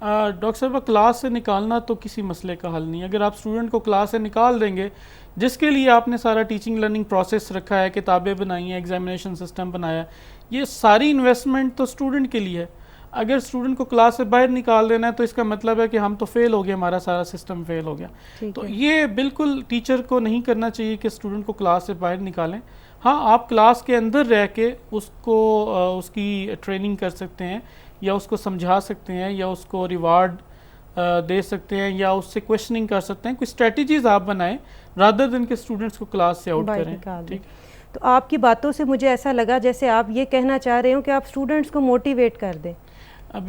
Doctor صاحب class سے نکالنا تو کسی مسئلے کا حل نہیں. اگر آپ اسٹوڈنٹ کو کلاس سے نکال دیں گے, جس کے لیے آپ نے سارا ٹیچنگ لرننگ پروسیس رکھا ہے, کتابیں بنائی ہیں, ایگزامینیشن سسٹم بنایا ہے, یہ ساری انویسٹمنٹ تو اسٹوڈنٹ کے لیے ہے. اگر اسٹوڈنٹ کو کلاس سے باہر نکال دینا ہے تو اس کا مطلب ہے کہ ہم تو فیل ہو گئے, ہمارا سارا سسٹم فیل ہو گیا. تو یہ بالکل ٹیچر کو نہیں کرنا چاہیے کہ اسٹوڈنٹ کو کلاس سے باہر نکالیں. ہاں, آپ کلاس کے اندر رہ کے اس کو اس کی ٹریننگ کر سکتے ہیں, یا اس کو سمجھا سکتے ہیں, یا اس کو ریوارڈ دے سکتے ہیں, یا اس سے کویشچننگ کر سکتے ہیں. کچھ اسٹریٹجیز آپ بنائیں رادر دین کہ اسٹوڈنٹس کو کلاس سے آؤٹ کریں. ٹھیک. تو آپ کی باتوں سے مجھے ایسا لگا جیسے آپ یہ کہنا چاہ رہے ہوں کہ آپ اسٹوڈنٹس کو موٹیویٹ کر دیں.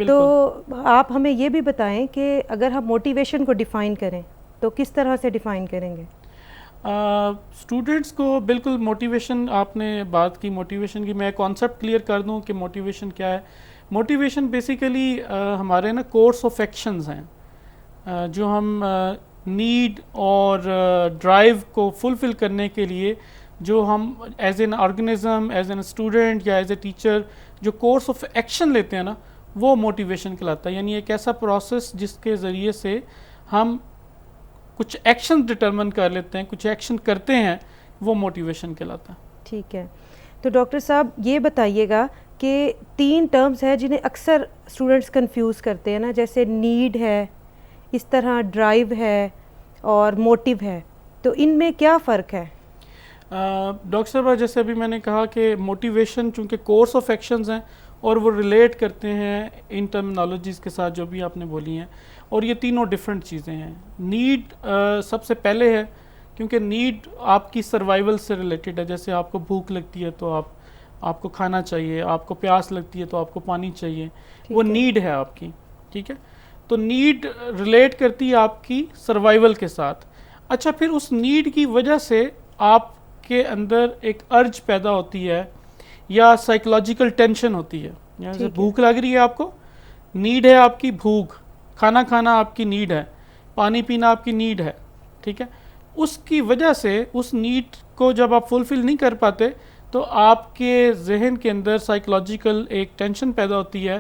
تو آپ ہمیں یہ بھی بتائیں کہ اگر ہم موٹیویشن کو ڈیفائن کریں تو کس طرح سے ڈیفائن کریں گے؟ اسٹوڈنٹس کو بالکل موٹیویشن, آپ نے بات کی موٹیویشن کی, میں کانسیپٹ کلیئر کر دوں کہ موٹیویشن کیا ہے. موٹیویشن بیسیکلی ہمارے نا کورس آف ایکشنز ہیں جو ہم نیڈ اور ڈرائیو کو فلفل کرنے کے لیے جو ہم as an organism, as an student یا ایز اے ٹیچر جو کورس آف ایکشن لیتے ہیں نا, وہ موٹیویشن کہلاتا ہے. یعنی ایک ایسا پروسیس جس کے ذریعے سے ہم کچھ ایکشن ڈٹرمن کر لیتے ہیں, کچھ ایکشن کرتے ہیں, وہ موٹیویشن کہلاتا ہے. ٹھیک ہے. تو ڈاکٹر صاحب یہ بتائیے گا کہ 3 ٹرمز ہیں جنہیں اکثر اسٹوڈنٹس کنفیوز کرتے ہیں نا, جیسے نیڈ ہے, اس طرح ڈرائیو ہے اور موٹیو ہے, تو ان میں کیا فرق ہے؟ ڈاکٹر صاحب جیسے ابھی میں نے کہا کہ موٹیویشن چونکہ کورس آف ایکشنز ہیں اور وہ ریلیٹ کرتے ہیں ان ٹرمنالوجیز کے ساتھ جو بھی آپ نے بولی ہیں, اور یہ تینوں ڈیفرنٹ چیزیں ہیں. نیڈ سب سے پہلے ہے کیونکہ نیڈ آپ کی سروائیول سے ریلیٹڈ ہے. جیسے آپ کو بھوک لگتی ہے تو آپ کو کھانا چاہیے, آپ کو پیاس لگتی ہے تو آپ کو پانی چاہیے, وہ نیڈ ہے آپ کی. ٹھیک ہے, تو نیڈ ریلیٹ کرتی ہے آپ کی سروائیول کے ساتھ. اچھا, پھر اس نیڈ کی وجہ سے آپ کے اندر ایک ارج پیدا ہوتی ہے یا سائیکولوجیکل ٹینشن ہوتی ہے. جیسے بھوک لگ رہی ہے, آپ کو نیڈ ہے آپ کی بھوک, کھانا کھانا آپ کی نیڈ ہے, پانی پینا آپ کی نیڈ ہے. ٹھیک ہے, اس کی وجہ سے اس نیڈ کو جب آپ فلفل نہیں کر پاتے تو آپ کے ذہن کے اندر سائیکولوجیکل ایک ٹینشن پیدا ہوتی ہے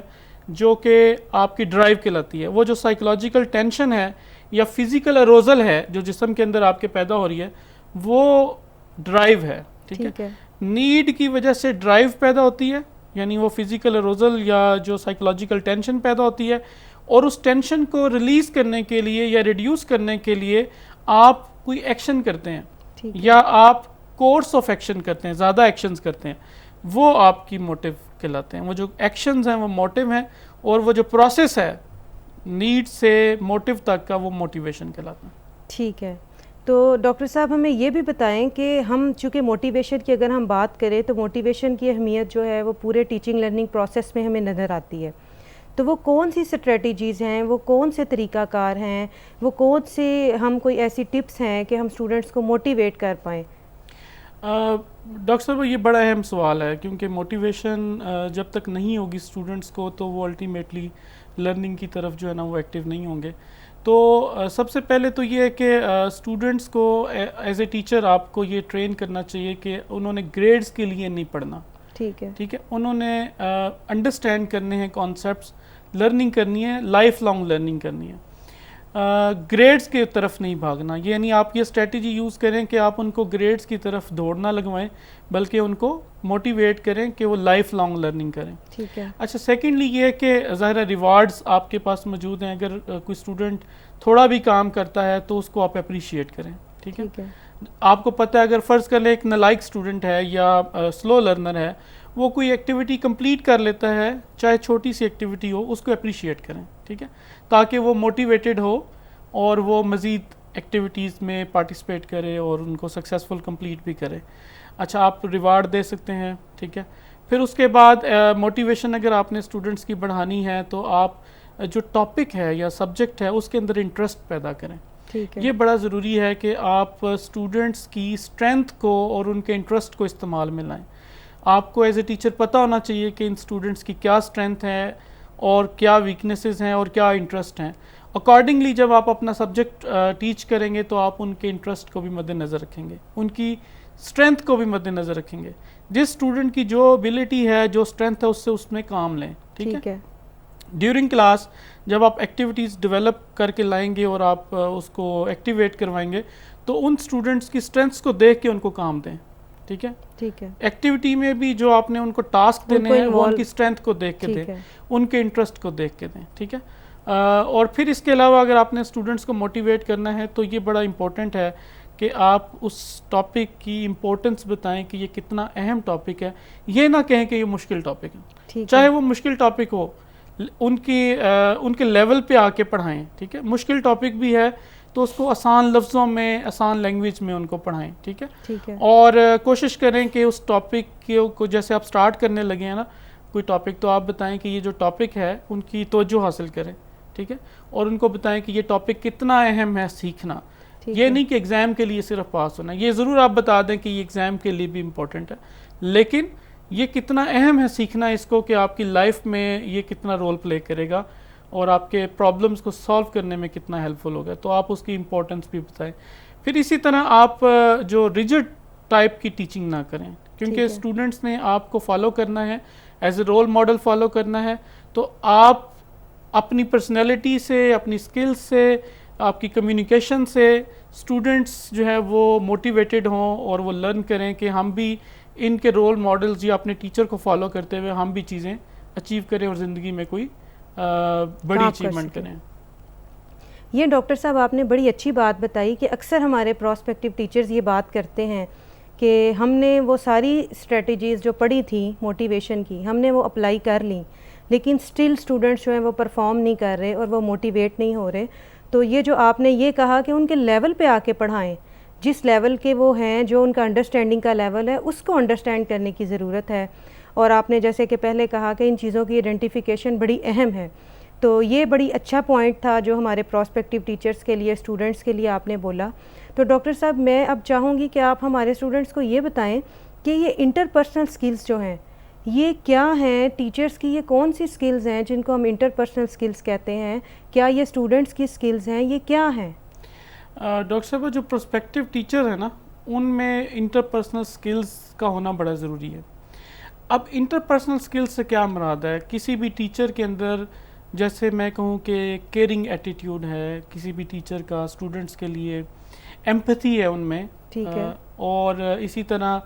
جو کہ آپ کی ڈرائیو کہلاتی ہے. وہ جو سائیکولوجیکل ٹینشن ہے یا فزیکل اروزل ہے جو جسم کے اندر آپ کے پیدا ہو رہی ہے, وہ ڈرائیو ہے. ٹھیک ہے, نیڈ کی وجہ سے ڈرائیو پیدا ہوتی ہے, یعنی وہ فزیکل اروزل یا جو سائیکولوجیکل ٹینشن پیدا ہوتی ہے, اور اس ٹینشن کو ریلیز کرنے کے لیے یا ریڈیوس کرنے کے لیے آپ کوئی ایکشن کرتے ہیں یا آپ کورس آف ایکشن کرتے ہیں, زیادہ ایکشنز کرتے ہیں, وہ آپ کی موٹیو کہلاتے ہیں. وہ جو ایکشنز ہیں وہ موٹیو ہیں, اور وہ جو پروسیس ہے نیڈ سے موٹیو تک کا وہ موٹیویشن کہلاتا ہے. ٹھیک ہے. تو ڈاکٹر صاحب ہمیں یہ بھی بتائیں کہ ہم چونکہ موٹیویشن کی اگر ہم بات کریں تو موٹیویشن کی اہمیت جو ہے وہ پورے ٹیچنگ لرننگ پروسیس میں ہمیں نظر آتی ہے. تو وہ کون سی اسٹریٹجیز ہیں, وہ کون سے طریقہ کار ہیں, وہ کون سے ہم کوئی ایسی ٹپس ہیں کہ ہم اسٹوڈنٹس کو موٹیویٹ کر پائیں؟ ڈاکٹر صاحب یہ بڑا اہم سوال ہے, کیونکہ موٹیویشن جب تک نہیں ہوگی اسٹوڈنٹس کو تو وہ الٹیمیٹلی لرننگ کی طرف جو ہے نا وہ ایکٹیو نہیں ہوں گے. تو سب سے پہلے تو یہ ہے کہ اسٹوڈنٹس کو ایز اے ٹیچر آپ کو یہ ٹرین کرنا چاہیے کہ انہوں نے گریڈز کے لیے نہیں پڑھنا. ٹھیک ہے, انہوں نے انڈرسٹینڈ کرنے ہیں کانسیپٹس, لرننگ کرنی ہے, لائف لانگ لرننگ کرنی ہے, گریڈز کی طرف نہیں بھاگنا. یعنی آپ یہ اسٹریٹجی یوز کریں کہ آپ ان کو گریڈز کی طرف دوڑنا لگوائیں, بلکہ ان کو موٹیویٹ کریں کہ وہ لائف لانگ لرننگ کریں. ٹھیک ہے. اچھا, سیکنڈلی یہ ہے کہ ظاہر ریوارڈز آپ کے پاس موجود ہیں. اگر کوئی اسٹوڈنٹ تھوڑا بھی کام کرتا ہے تو اس کو آپ اپریشیٹ کریں. ٹھیک ہے, آپ کو پتہ ہے اگر فرض کر لیں ایک نالائق اسٹوڈنٹ ہے یا سلو لرنر ہے, وہ کوئی ایکٹیویٹی کمپلیٹ کر لیتا ہے, چاہے چھوٹی سی ایکٹیویٹی ہو, اس کو اپریشیٹ کریں. ٹھیک ہے, تاکہ وہ موٹیویٹڈ ہو اور وہ مزید ایکٹیویٹیز میں پارٹیسپیٹ کرے اور ان کو سکسیزفل کمپلیٹ بھی کرے. اچھا, آپ ریوارڈ دے سکتے ہیں. ٹھیک ہے, پھر اس کے بعد موٹیویشن اگر آپ نے اسٹوڈنٹس کی بڑھانی ہے تو آپ جو ٹاپک ہے یا سبجیکٹ ہے اس کے اندر انٹرسٹ پیدا کریں. یہ بڑا ضروری ہے کہ آپ اسٹوڈنٹس کی اسٹرینتھ کو اور ان کے انٹرسٹ کو استعمال میں لائیں. آپ کو ایز اے ٹیچر پتہ ہونا چاہیے کہ ان اسٹوڈنٹس کی کیا اسٹرینتھ ہے اور کیا ویکنیسز ہیں اور کیا انٹرسٹ ہیں. اکارڈنگلی جب آپ اپنا سبجیکٹ ٹیچ کریں گے تو آپ ان کے انٹرسٹ کو بھی مد نظر رکھیں گے, ان کی اسٹرینتھ کو بھی مد نظر رکھیں گے. جس اسٹوڈنٹ کی جو ابیلٹی ہے, جو اسٹرینتھ ہے, اس سے اس میں کام لیں. ٹھیک ہے. ڈیورنگ کلاس جب آپ ایکٹیویٹیز ڈیولپ کر کے لائیں گے اور آپ اس کو ایکٹیویٹ کروائیں گے تو ان اسٹوڈنٹس کی اسٹرینتھس کو دیکھ کے ان کو کام دیں. ٹھیک ہے, ٹھیک ہے. ایکٹیویٹی میں بھی جو آپ نے ان کو ٹاسک دینے ہیں وہ ان کی اسٹرینتھ کو دیکھ کے دیں, ان کے انٹرسٹ کو دیکھ کے دیں. ٹھیک ہے, اور پھر اس کے علاوہ اگر آپ نے اسٹوڈنٹس کو موٹیویٹ کرنا ہے تو یہ بڑا امپورٹنٹ ہے کہ آپ اس ٹاپک کی امپورٹنس بتائیں کہ یہ کتنا اہم ٹاپک ہے. یہ نہ کہیں کہ یہ مشکل ٹاپک ہے, چاہے وہ مشکل ٹاپک ہو ان کے لیول پہ آ کے پڑھائیں. ٹھیک ہے, مشکل ٹاپک بھی ہے تو اس کو آسان لفظوں میں, آسان لینگویج میں ان کو پڑھائیں. ٹھیک ہے, اور کوشش کریں کہ اس ٹاپک کو جیسے آپ سٹارٹ کرنے لگے ہیں نا کوئی ٹاپک, تو آپ بتائیں کہ یہ جو ٹاپک ہے ان کی توجہ حاصل کریں. ٹھیک ہے, اور ان کو بتائیں کہ یہ ٹاپک کتنا اہم ہے سیکھنا. یہ نہیں کہ ایگزام کے لیے صرف پاس ہونا, یہ ضرور آپ بتا دیں کہ یہ ایگزام کے لیے بھی امپورٹنٹ ہے, لیکن یہ کتنا اہم ہے سیکھنا اس کو کہ آپ کی لائف میں یہ کتنا رول پلے کرے گا اور آپ کے پرابلمس کو سالو کرنے میں کتنا ہیلپ فل ہوگا, تو آپ اس کی امپورٹنس بھی بتائیں. پھر اسی طرح آپ جو ریجڈ ٹائپ کی ٹیچنگ نہ کریں, کیونکہ اسٹوڈنٹس نے آپ کو فالو کرنا ہے, as a role model follow کرنا ہے. تو آپ اپنی پرسنالٹی سے, اپنی اسکلز سے, آپ کی کمیونیکیشن سے اسٹوڈنٹس جو ہے وہ موٹیویٹڈ ہوں اور وہ لرن کریں کہ ہم بھی ان کے رول ماڈلز یا اپنے ٹیچر کو فالو کرتے ہوئے ہم بھی چیزیں اچیو کریں اور زندگی میں کوئی بڑی اچیومنٹ کریں. یہ ڈاکٹر صاحب آپ نے بڑی اچھی بات بتائی کہ اکثر ہمارے پراسپیکٹیو ٹیچرز یہ بات کرتے ہیں کہ ہم نے وہ ساری اسٹریٹجیز جو پڑھی تھیں موٹیویشن کی ہم نے وہ اپلائی کر لیں, لیکن اسٹل اسٹوڈنٹس جو ہیں وہ پرفارم نہیں کر رہے اور وہ موٹیویٹ نہیں ہو رہے. تو یہ جو آپ نے یہ کہا کہ ان کے لیول پہ آ کے پڑھائیں, جس لیول کے وہ ہیں, جو ان کا انڈرسٹینڈنگ کا لیول ہے اس کو انڈرسٹینڈ کرنے کی ضرورت ہے. اور آپ نے جیسے کہ پہلے کہا کہ ان چیزوں کی آئیڈینٹیفیکیشن بڑی اہم ہے, تو یہ بڑی اچھا پوائنٹ تھا جو ہمارے پراسپیکٹیو ٹیچرز کے لیے, اسٹوڈنٹس کے لیے آپ نے بولا. تو ڈاکٹر صاحب میں اب چاہوں گی کہ آپ ہمارے اسٹوڈنٹس کو یہ بتائیں کہ یہ انٹر پرسنل اسکلز جو ہیں یہ کیا ہیں, ٹیچرز کی یہ کون سی اسکلز ہیں جن کو ہم انٹر پرسنل اسکلز کہتے ہیں, کیا یہ اسٹوڈنٹس کی اسکلز ہیں, یہ کیا ہیں؟ ڈاکٹر صاحب جو پرسپیکٹیو ٹیچر ہیں نا ان میں انٹر پرسنل اسکلز کا ہونا بڑا ضروری ہے. اب انٹر پرسنل اسکلز سے کیا مراد ہے؟ کسی بھی ٹیچر کے اندر جیسے میں کہوں کہ کیئرنگ ایٹیٹیوڈ ہے کسی بھی ٹیچر کا, اسٹوڈنٹس کے لیے ایمپتھی ہے ان میں, اور اسی طرح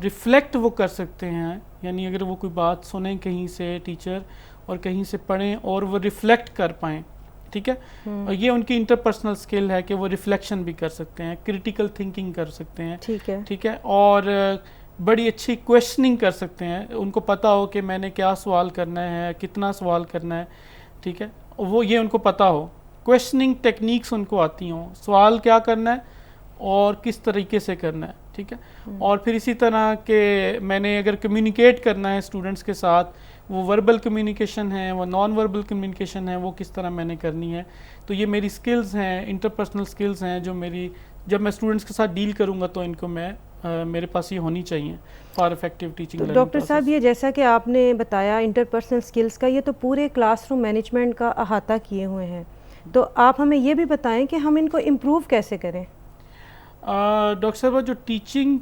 ریفلیکٹ وہ کر سکتے ہیں, یعنی اگر وہ کوئی بات سنیں کہیں سے ٹیچر اور کہیں سے پڑھیں اور وہ ریفلیکٹ کر پائیں. ٹھیک ہے, اور یہ ان کی انٹر پرسنل اسکل ہے کہ وہ ریفلیکشن بھی کر سکتے ہیں, کریٹیکل تھنکنگ کر سکتے ہیں. ٹھیک ہے, اور بڑی اچھی کویشچننگ کر سکتے ہیں, ان کو پتہ ہو کہ میں نے کیا سوال کرنا ہے, کتنا سوال کرنا ہے. ٹھیک ہے, وہ یہ ان کو پتہ ہو, کویشچننگ ٹیکنیکس ان کو آتی ہوں, سوال کیا کرنا ہے اور کس طریقے سے کرنا ہے. ٹھیک ہے, اور پھر اسی طرح کہ میں نے اگر کمیونیکیٹ کرنا ہے اسٹوڈنٹس کے ساتھ, وہ وربل کمیونیکیشن ہے, وہ نان وربل کمیونیکیشن ہے, وہ کس طرح میں نے کرنی ہے. تو یہ میری سکلز ہیں, انٹر پرسنل سکلز ہیں جو میری جب میں اسٹوڈنٹس کے ساتھ ڈیل کروں گا تو ان کو میں میرے پاس یہ ہونی چاہیے فار افیکٹیو ٹیچنگ. ڈاکٹر صاحب یہ جیسا کہ آپ نے بتایا انٹر پرسنل سکلز کا, یہ تو پورے کلاس روم مینجمنٹ کا احاطہ کیے ہوئے ہیں, تو آپ ہمیں یہ بھی بتائیں کہ ہم ان کو امپروو کیسے کریں؟ ڈاکٹر صاحب جو ٹیچنگ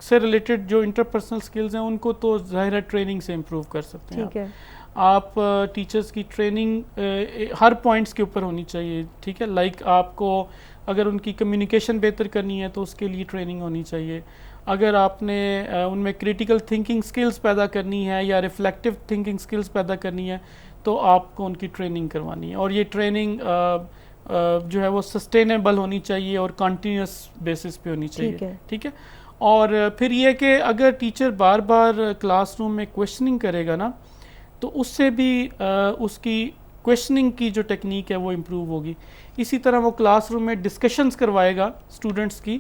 سے ریلیٹڈ جو انٹر پرسنل سکلز ہیں ان کو تو ظاہر ہے ٹریننگ سے امپروو کر سکتے ہیں. ٹھیک ہے, آپ ٹیچرز کی ٹریننگ ہر پوائنٹس کے اوپر ہونی چاہیے. ٹھیک ہے, لائک آپ کو اگر ان کی کمیونیکیشن بہتر کرنی ہے تو اس کے لیے ٹریننگ ہونی چاہیے. اگر آپ نے ان میں کریٹیکل تھنکنگ سکلز پیدا کرنی ہے یا ریفلیکٹیو تھنکنگ سکلز پیدا کرنی ہے تو آپ کو ان کی ٹریننگ کروانی ہے, اور یہ ٹریننگ جو ہے وہ سسٹینیبل ہونی چاہیے اور کنٹینیوس بیسس پہ ہونی چاہیے. ٹھیک ہے, اور پھر یہ کہ اگر ٹیچر بار بار کلاس روم میں کویشچننگ کرے گا نا تو اس سے بھی اس کی کویشچننگ کی جو ٹیکنیک ہے وہ امپروو ہوگی. اسی طرح وہ کلاس روم میں ڈسکشنز کروائے گا اسٹوڈنٹس کی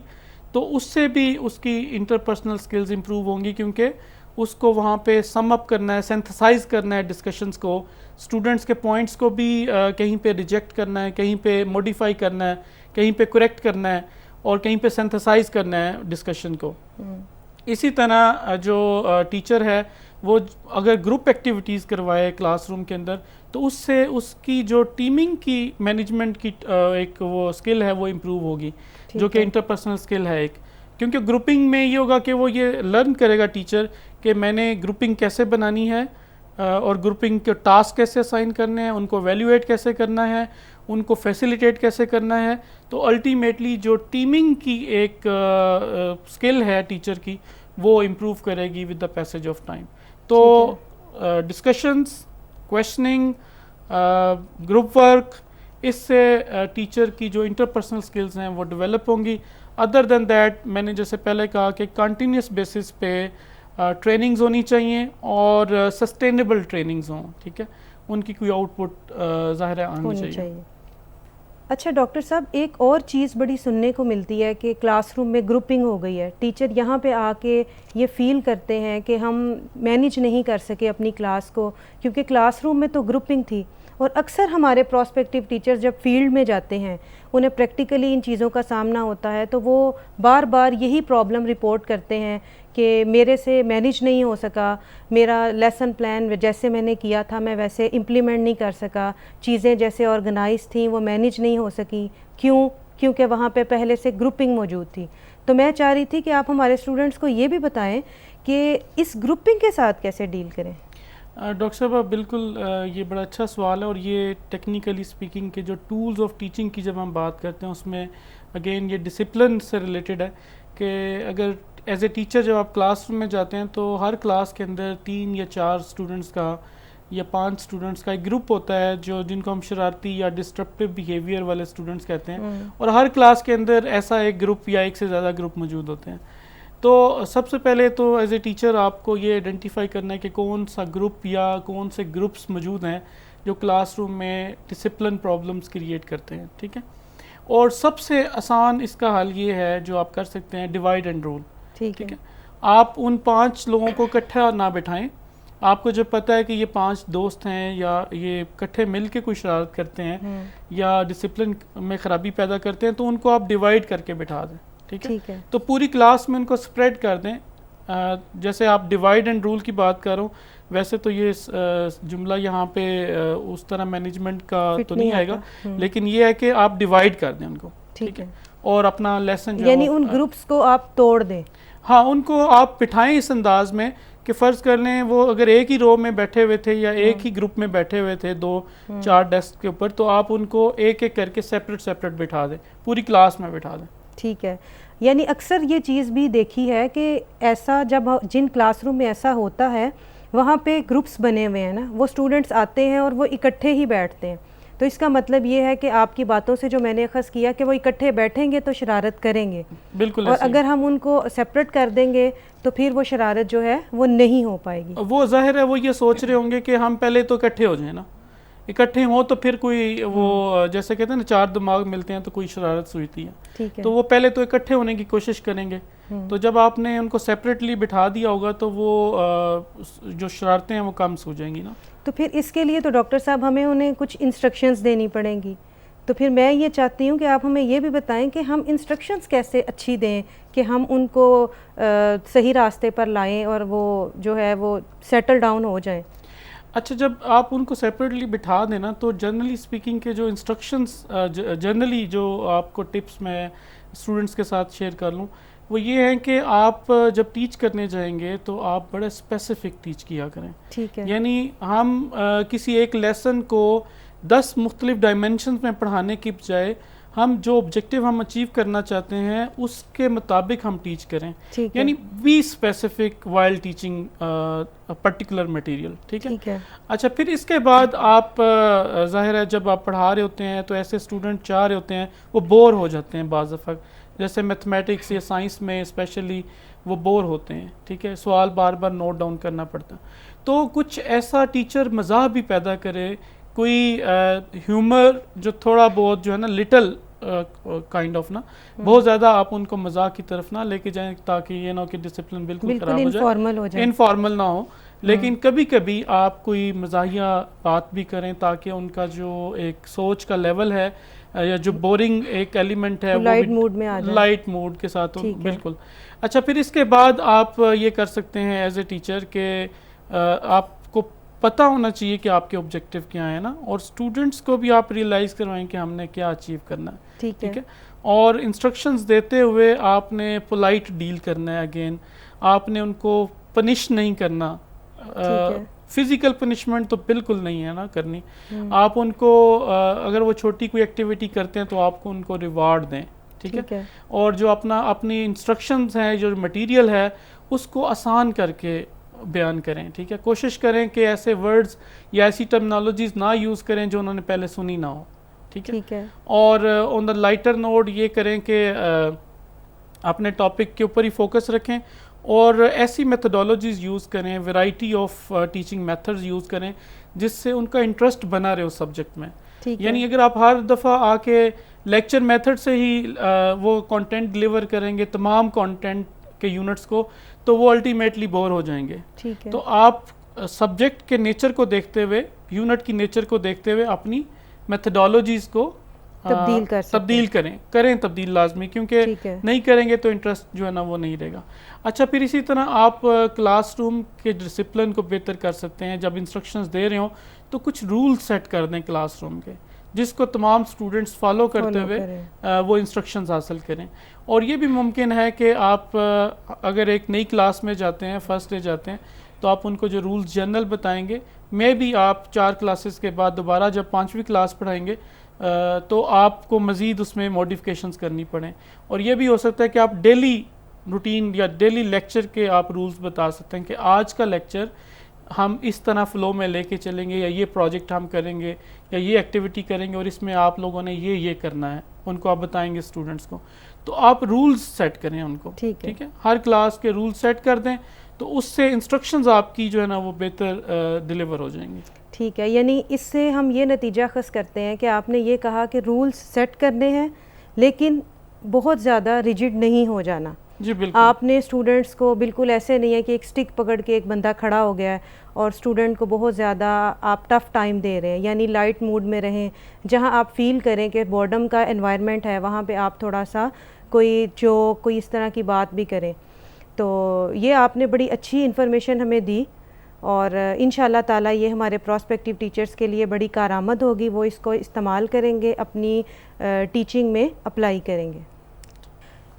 تو اس سے بھی اس کی انٹر پرسنل سکلز امپروو ہوں گی, کیونکہ اس کو وہاں پہ سم اپ کرنا ہے, سینتھسائز کرنا ہے ڈسکشنز کو, اسٹوڈنٹس کے پوائنٹس کو بھی کہیں پہ ریجیکٹ کرنا ہے, کہیں پہ موڈیفائی کرنا ہے, کہیں پہ کریکٹ کرنا ہے, اور کہیں پہ سینتھسائز کرنا ہے ڈسکشن کو. اسی طرح جو ٹیچر ہے وہ اگر گروپ ایکٹیویٹیز کروائے کلاس روم کے اندر تو اس سے اس کی جو ٹیمنگ کی مینجمنٹ کی ایک وہ سکل ہے وہ امپروو ہوگی, جو کہ انٹر پرسنل سکل ہے ایک. کیونکہ گروپنگ میں یہ ہوگا کہ وہ یہ لرن کرے گا ٹیچر کہ میں نے گروپنگ کیسے بنانی ہے, اور گروپنگ کے ٹاسک کیسے اسائن کرنے ہیں, ان کو ایویلیویٹ کیسے کرنا ہے, ان کو فیسیلیٹیٹ کیسے کرنا ہے. تو الٹیمیٹلی جو ٹیمنگ کی ایک اسکل ہے ٹیچر کی, وہ امپروو کرے گی with the passage of time. تو ڈسکشنز, کویشچننگ, گروپ ورک, اس سے ٹیچر کی جو انٹرپرسنل اسکلز ہیں وہ ڈیولپ ہوں گی. ادر دین دیٹ, میں نے جیسے پہلے کہا کہ کنٹینیوس بیسس پہ ٹریننگز ہونی چاہیے اور سسٹینیبل ٹریننگز ہوں, ٹھیک ہے, ان کی کوئی آؤٹ پٹ ظاہر ہے آنی چاہیے. اچھا ڈاکٹر صاحب, ایک اور چیز بڑی سننے کو ملتی ہے کہ کلاس روم میں گروپنگ ہو گئی ہے, ٹیچر یہاں پہ آ کے یہ فیل کرتے ہیں کہ ہم مینیج نہیں کر سکے اپنی کلاس کو, کیونکہ کلاس روم میں تو گروپنگ تھی. اور اکثر ہمارے پراسپیکٹیو ٹیچر جب فیلڈ میں جاتے ہیں, انہیں پریکٹیکلی ان چیزوں کا سامنا ہوتا ہے, تو وہ بار بار یہی پرابلم رپورٹ کرتے ہیں کہ میرے سے مینیج نہیں ہو سکا, میرا لیسن پلان جیسے میں نے کیا تھا میں ویسے امپلیمنٹ نہیں کر سکا, چیزیں جیسے آرگنائز تھیں وہ مینیج نہیں ہو سکی. کیونکہ وہاں پہ پہلے سے گروپنگ موجود تھی. تو میں چاہ رہی تھی کہ آپ ہمارے اسٹوڈنٹس کو یہ بھی بتائیں کہ اس گروپنگ کے ساتھ کیسے ڈیل کریں. ڈاکٹر صاحب بالکل یہ بڑا اچھا سوال ہے, اور یہ ٹیکنیکلی اسپیکنگ کے جو ٹولز آف ٹیچنگ کی جب ہم بات کرتے ہیں اس میں اگین یہ ڈسپلن سے ریلیٹڈ ہے کہ اگر ایز اے ٹیچر جب آپ کلاس روم میں جاتے ہیں تو ہر کلاس کے اندر 3 یا 4 اسٹوڈنٹس کا یا 5 اسٹوڈنٹس کا ایک گروپ ہوتا ہے جن کو ہم شرارتی یا ڈسٹرپٹیو بیہیویئر والے اسٹوڈنٹس کہتے ہیں, اور ہر کلاس کے اندر ایسا ایک گروپ یا ایک سے زیادہ گروپ موجود ہوتے ہیں. تو سب سے پہلے تو ایز اے ٹیچر آپ کو یہ آئیڈینٹیفائی کرنا ہے کہ کون سا گروپ یا کون سے گروپس موجود ہیں جو کلاس روم میں ڈسپلن پرابلمس کریٹ کرتے ہیں, ٹھیک ہے. اور سب سے آسان اس کا حل یہ ہے جو آپ کر سکتے ہیں, ڈیوائڈ اینڈ رول, ٹھیک ہے. آپ ان 5 لوگوں کو اکٹھا نہ بٹھائیں. آپ کو جب پتہ ہے کہ یہ 5 دوست ہیں یا یہ اکٹھے مل کے کوئی شرارت کرتے ہیں یا ڈسپلن میں خرابی پیدا کرتے ہیں, تو ان کو آپ ڈیوائڈ کر کے بٹھا دیں, ٹھیک ہے. تو پوری کلاس میں ان کو اسپریڈ کر دیں. جیسے آپ ڈیوائڈ اینڈ رول کی بات کر رہا ہوں, ویسے تو یہ جملہ یہاں پہ اس طرح مینجمنٹ کا تو نہیں آئے گا, لیکن یہ ہے کہ آپ ڈیوائڈ کر دیں ان کو, ٹھیک ہے, اور اپنا لیسن یعنی ان گروپس کو آپ توڑ دیں. ہاں, ان کو آپ بٹھائیں اس انداز میں کہ فرض کر لیں وہ اگر ایک ہی رو میں بیٹھے ہوئے تھے یا ایک ہی گروپ میں بیٹھے ہوئے تھے 2-4 ڈیسک کے اوپر, تو آپ ان کو ایک ایک کر کے سیپریٹ بٹھا دیں, پوری کلاس میں بٹھا دیں. ٹھیک ہے. یعنی اکثر یہ چیز بھی دیکھی ہے کہ ایسا جب جن کلاس روم میں ایسا ہوتا ہے وہاں پہ گروپس بنے ہوئے ہیں نا, وہ اسٹوڈنٹس آتے ہیں اور وہ اکٹھے ہی بیٹھتے ہیں. تو اس کا مطلب یہ ہے کہ آپ کی باتوں سے جو میں نے اخذ کیا کہ وہ اکٹھے بیٹھیں گے تو شرارت کریں گے, بالکل, اور اگر ہم ان کو سیپریٹ کر دیں گے تو پھر وہ شرارت جو ہے وہ نہیں ہو پائے گی. وہ ظاہر ہے وہ یہ سوچ رہے ہوں گے کہ ہم پہلے تو اکٹھے ہو جائیں نا, اکٹھے ہوں تو پھر کوئی وہ جیسے کہتے ہیں نا 4 دماغ ملتے ہیں تو کوئی شرارت سوچتی ہے, تو وہ پہلے تو اکٹھے ہونے کی کوشش کریں گے. تو جب آپ نے ان کو سیپریٹلی بٹھا دیا ہوگا تو وہ جو شرارتیں ہیں وہ کم سو جائیں گی نا. تو پھر اس کے لیے تو ڈاکٹر صاحب ہمیں انہیں کچھ انسٹرکشنز دینی پڑیں گی. تو پھر میں یہ چاہتی ہوں کہ آپ ہمیں یہ بھی بتائیں کہ ہم انسٹرکشنز کیسے اچھی دیں کہ ہم ان کو صحیح راستے پر لائیں اور وہ جو ہے وہ سیٹل ڈاؤن ہو جائیں. اچھا, جب آپ ان کو سیپریٹلی بٹھا دیں نا, تو جنرلی اسپیکنگ کے جو انسٹرکشنز جنرلی جو آپ کو ٹپس میں اسٹوڈنٹس کے ساتھ شیئر کر لوں, وہ یہ ہیں کہ آپ جب ٹیچ کرنے جائیں گے تو آپ بڑے اسپیسیفک ٹیچ کیا کریں. ٹھیک ہے. یعنی ہم کسی ایک لیسن کو 10 مختلف ڈائمینشنز میں پڑھانے کی بجائے ہم جو آبجیکٹیو ہم اچیو کرنا چاہتے ہیں اس کے مطابق ہم ٹیچ کریں. یعنی be specific while teaching particular material, ٹھیک ہے. اچھا, پھر اس کے بعد آپ ظاہر ہے جب آپ پڑھا رہے ہوتے ہیں تو ایسے اسٹوڈنٹ چاہ رہے ہوتے ہیں, وہ بور ہو جاتے ہیں بعض دفعہ, جیسے میتھمیٹکس یا سائنس میں اسپیشلی وہ بور ہوتے ہیں, ٹھیک ہے, سوال بار بار نوٹ ڈاؤن کرنا پڑتا. تو کچھ ایسا ٹیچر مزاح بھی پیدا کرے, کوئی ہیومر جو تھوڑا بہت جو ہے نا لٹل کائنڈ آف نا, بہت زیادہ آپ ان کو مزاح کی طرف نہ لے کے جائیں تاکہ یہ نہ ہو کہ ڈسپلن بالکل خراب ہو جائے, انفارمل نہ ہو. لیکن کبھی کبھی آپ کوئی مزاحیہ بات بھی کریں تاکہ ان کا جو ایک سوچ کا لیول ہے یا جو بورنگ ایک ایلیمنٹ ہے وہ لائٹ موڈ کے ساتھ ہو. بالکل. اچھا, پھر اس کے بعد آپ یہ کر سکتے ہیں ایز اے ٹیچر کہ آپ کو پتہ ہونا چاہیے کہ آپ کے آبجیکٹیو کیا ہیں نا, اور اسٹوڈنٹس کو بھی آپ ریئلائز کروائیں کہ ہم نے کیا اچیو کرنا ہے, ٹھیک ہے. اور انسٹرکشنز دیتے ہوئے آپ نے پولائٹ ڈیل کرنا ہے. اگین آپ نے ان کو پنش نہیں کرنا, فزیکل پنشمنٹ تو بالکل نہیں ہے نا کرنی. آپ ان کو اگر وہ چھوٹی کوئی ایکٹیویٹی کرتے ہیں تو آپ کو ان کو ریوارڈ دیں, ٹھیک ہے, اور جو اپنی انسٹرکشنز ہیں, جو مٹیریل ہے اس کو آسان کر کے بیان کریں, ٹھیک ہے. کوشش کریں کہ ایسے ورڈز یا ایسی ٹرمنالوجیز نہ یوز کریں جو انہوں نے پہلے سنی نہ ہو, ٹھیک ہے. اور آن دا لائٹر نوٹ یہ کریں کہ اپنے ٹاپک کے اوپر ہی فوکس رکھیں اور ایسی میتھڈالوجیز یوز کریں, variety of teaching methods use کریں جس سے ان کا انٹرسٹ بنا رہے اس سبجیکٹ میں. یعنی اگر آپ ہر دفعہ آ کے لیکچر میتھڈ سے ہی وہ کانٹینٹ ڈلیور کریں گے تمام کانٹینٹ کے یونٹس کو تو وہ الٹیمیٹلی بور ہو جائیں گے. تو آپ سبجیکٹ کے نیچر کو دیکھتے ہوئے, یونٹ کی نیچر کو دیکھتے ہوئے اپنی میتھڈالوجیز کو تبدیل کریں تبدیل لازمی, کیونکہ نہیں کریں گے تو انٹرسٹ جو ہے نا وہ نہیں رہے گا. اچھا, پھر اسی طرح آپ کلاس روم کے ڈسپلن کو بہتر کر سکتے ہیں. جب انسٹرکشنز دے رہے ہوں تو کچھ رول سیٹ کر دیں کلاس روم کے جس کو تمام اسٹوڈنٹس فالو کرتے ہوئے وہ انسٹرکشنز حاصل کریں. اور یہ بھی ممکن ہے کہ آپ اگر ایک نئی کلاس میں جاتے ہیں, فرسٹ ڈے جاتے ہیں, تو آپ ان کو جو رولز جنرل بتائیں گے, مے بی آپ 4 کلاسز کے بعد دوبارہ جب 5ویں کلاس پڑھائیں گے تو آپ کو مزید اس میں موڈیفکیشنز کرنی پڑیں. اور یہ بھی ہو سکتا ہے کہ آپ ڈیلی روٹین یا ڈیلی لیکچر کے آپ رولز بتا سکتے ہیں کہ آج کا لیکچر ہم اس طرح فلو میں لے کے چلیں گے, یا یہ پروجیکٹ ہم کریں گے, یا یہ ایکٹیویٹی کریں گے, اور اس میں آپ لوگوں نے یہ کرنا ہے, ان کو آپ بتائیں گے اسٹوڈنٹس کو. تو آپ رولز سیٹ کریں ان کو, ٹھیک ہے, ہر کلاس کے رول سیٹ کر دیں تو اس سے انسٹرکشنز آپ کی جو ہے نا وہ بہتر ڈلیور ہو جائیں گے. ٹھیک ہے, یعنی اس سے ہم یہ نتیجہ خاص کرتے ہیں کہ آپ نے یہ کہا کہ رولز سیٹ کرنے ہیں لیکن بہت زیادہ ریجڈ نہیں ہو جانا. جی بالکل. آپ نے اسٹوڈنٹس کو بالکل ایسے نہیں ہے کہ ایک سٹک پکڑ کے ایک بندہ کھڑا ہو گیا ہے اور اسٹوڈنٹ کو بہت زیادہ آپ ٹف ٹائم دے رہے ہیں. یعنی لائٹ موڈ میں رہیں, جہاں آپ فیل کریں کہ بورڈم کا انوائرمنٹ ہے وہاں پہ آپ تھوڑا سا کوئی اس طرح کی بات بھی کریں. تو یہ آپ نے بڑی اچھی انفارمیشن ہمیں دی اور انشاءاللہ تعالیٰ یہ ہمارے پراسپیکٹیو ٹیچرز کے لیے بڑی کارآمد ہوگی. وہ اس کو استعمال کریں گے, اپنی ٹیچنگ میں اپلائی کریں گے.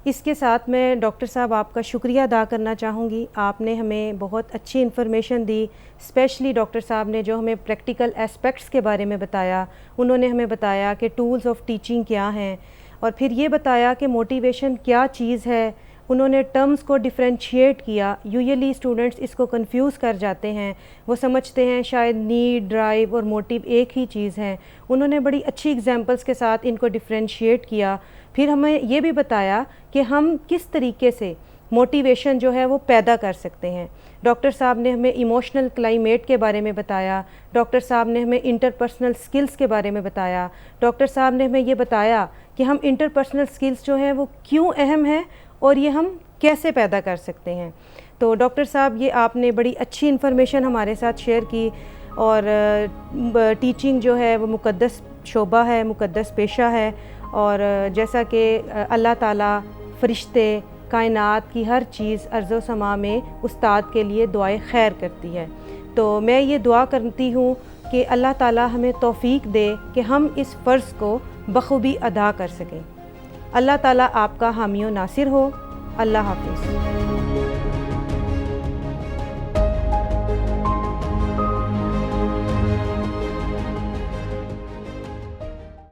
اس کے ساتھ میں ڈاکٹر صاحب آپ کا شکریہ ادا کرنا چاہوں گی. آپ نے ہمیں بہت اچھی انفارمیشن دی, اسپیشلی ڈاکٹر صاحب نے جو ہمیں پریکٹیکل اسپیکٹس کے بارے میں بتایا. انہوں نے ہمیں بتایا کہ ٹولز آف ٹیچنگ کیا ہیں, اور پھر یہ بتایا کہ موٹیویشن کیا چیز ہے. انہوں نے ٹرمز کو ڈیفرینشیٹ کیا. یوزلی اسٹوڈنٹس اس کو کنفیوز کر جاتے ہیں, وہ سمجھتے ہیں شاید نیڈ, ڈرائیو اور موٹیو ایک ہی چیز ہیں. انہوں نے بڑی اچھی ایگزامپلس کے ساتھ ان کو ڈیفرینشیٹ کیا. پھر ہمیں یہ بھی بتایا کہ ہم کس طریقے سے موٹیویشن جو ہے وہ پیدا کر سکتے ہیں. ڈاکٹر صاحب نے ہمیں ایموشنل کلائمیٹ کے بارے میں بتایا. ڈاکٹر صاحب نے ہمیں انٹرپرسنل سکلز کے بارے میں بتایا. ڈاکٹر صاحب نے ہمیں یہ بتایا کہ ہم انٹرپرسنل سکلز جو ہیں وہ کیوں اہم ہیں اور یہ ہم کیسے پیدا کر سکتے ہیں. تو ڈاکٹر صاحب یہ آپ نے بڑی اچھی انفارمیشن ہمارے ساتھ شیئر کی. اور ٹیچنگ جو ہے وہ مقدس شعبہ ہے, مقدس پیشہ ہے, اور جیسا کہ اللہ تعالیٰ, فرشتے, کائنات کی ہر چیز ارض و سما میں استاد کے لیے دعائے خیر کرتی ہے. تو میں یہ دعا کرتی ہوں کہ اللہ تعالیٰ ہمیں توفیق دے کہ ہم اس فرض کو بخوبی ادا کر سکیں. اللہ تعالیٰ آپ کا حامی و ناصر ہو. اللہ حافظ.